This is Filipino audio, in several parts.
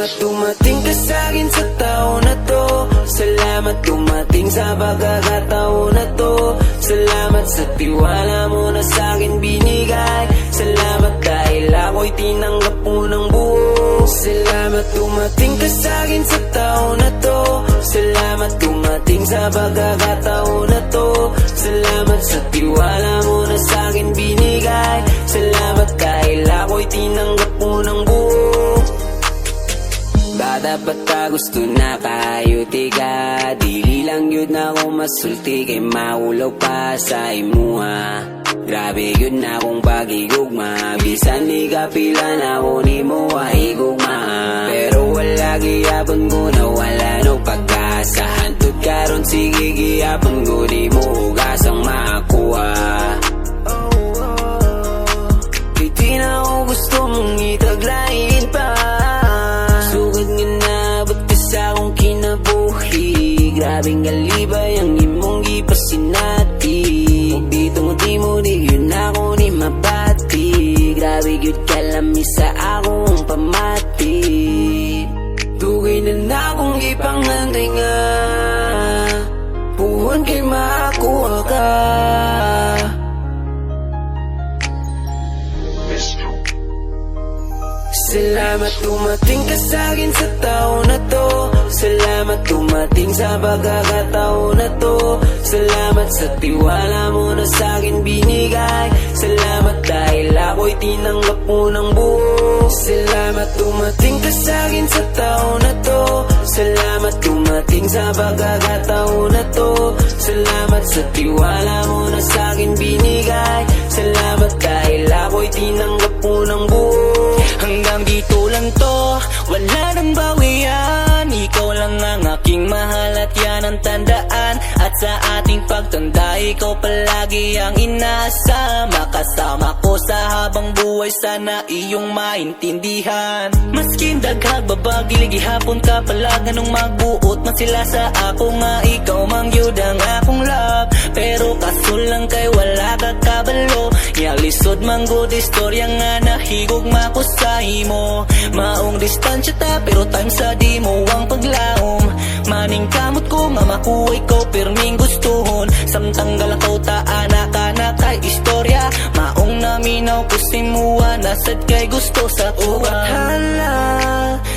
Salamat dumating ka sa'kin sa taon na to. Salamat dumating sa pagkakataon na to. Salamat sa tiwala mo na sa'kin binigay. Salamat dahil ako'y tinanggap mo ng buo. Salamat dumating ka sa'kin sa taon na to. Salamat dumating sa pagkakataon na to. Salamat sa tiwala mo na sa'kin binigay. Salamat dahil ako'y tinanggap mo ng buo. Bata-bata gusto na kayuti ka. Dili lang yun ako masulti kay maulaw pa sa imuha. Grabe yun na akong pagigugma. Bisan di kapilan ako ni mo ahigugma. Pero wala giyapon ko na wala no pag-asa. Hantod karon sige giyapon ko di mo hugasang makakuha. Di na ako gusto mong itaglayin pa. Sugod nga na ba't ka sa akong kinabuhi. Grabing alibay ang imong ipasinati. Huwag dito mo di mo di yun ako ni mabati. Grabe yun kalami sa akong pamati. Tugay na akong ipangantay nga. Puwan kay makakuha ka. Salamat dumating ka sa'kin sa taon na to. Salamat dumating sa pagkakataon na to. Salamat sa tiwala mo na sa'kin binigay. Salamat dahil ako'y tinanggap mo ng buo. Salamat dumating ka sa'kin sa taon na to. Salamat dumating sa pagkakataon na to. Salamat sa tiwala mo na sa'kin binigay. Salamat dahil ako'y tinanggap mo ng buo. Hanggang dito lang to, wala nang bawian. Ikaw lang ang aking mahal at yan ang tandaan. At sa ating pagtanda, ikaw palagi ang inaasa. Makasama ko sa habang buhay, sana iyong maintindihan. Maskin daghag babagili gihapon ka palag anong magbuot man sila sa ako nga ikaw mang yun ang akong love. Pero kaso lang kay wala ka kabalo. Yalisod mang good istorya nga nahigugma ko sa imo. Maong distansya ta pero time sa di mo ang paglaom. Maning kamot ko nga makuhay ko pirming gustuhon. Samtang galakaw ta anak kay istorya. Maong naminaw ko simuha nasad kay gusto sa kuha.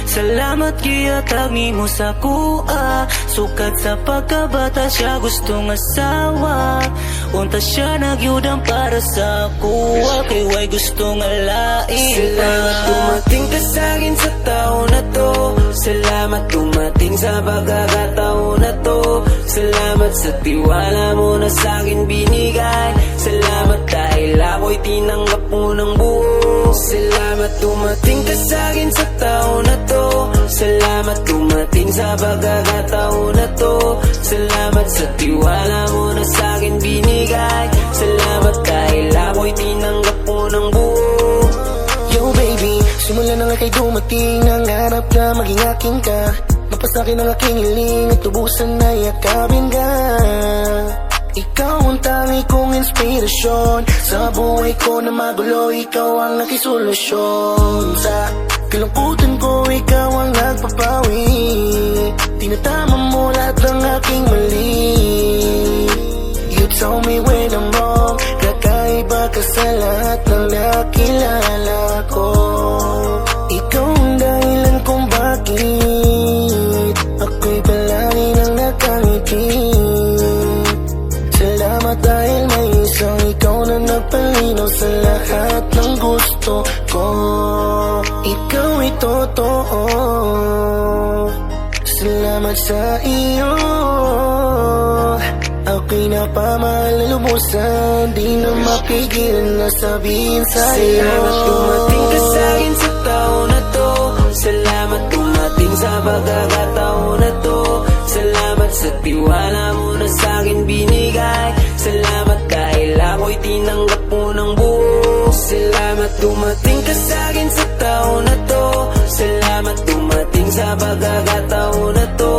Salamat kaya tagi mo sa kuha. Sukat sa pagkabata siya gustong asawa. Unta siya nagyudang para sa kuha. Kay way gustong alain. Salamat dumating ka sa'kin sa taon na to. Salamat dumating sa pagkakataon na to. Salamat sa tiwala mo na sa'kin binigay. Salamat dahil ako'y tinanggap mo ng buo. Salamat dumating ka sa'kin sa taon na to. Salamat dumating sa pagkakataon na to. Salamat sa tiwala mo na sa'kin binigay. Salamat dahil ako'y tinanggap mo ng buo. Yo baby, simula na nga kay dumating. Nangarap ka, maging aking ka. Napasakin ang aking hiling at tubusan na yakapin ka. Ikaw ang tangi kong inspirasyon. Sa buhay ko na magulo, ikaw ang nakisolusyon. Sa kalungkutan ko, ikaw ang nagpapawi. Tinatama mo lahat ng aking mali. You told me when I'm wrong. Kakaiba ka sa lahat ng nakilala ko. Ikaw ang dahilan kung bakit ako'y palagi nang nakangiti. Salamat dahil may isang ikaw na nagpalinaw sa lahat ng gusto ko. Ikaw ay totoo. Salamat sa iyo. Ako'y napamahal na lubusan. Di na mapigilan na sabihin sa'yo. Salamat dumating ka sa'kin sa taon na to. Salamat dumating sa pagkakataon na to. Salamat sa tiwala mo na sa'kin binigay. Salamat dahil ako'y tinanggap mo ng buo. Salamat dumating ka sa'kin sa taon na to. Salamat dumating sa pagkakataon na to.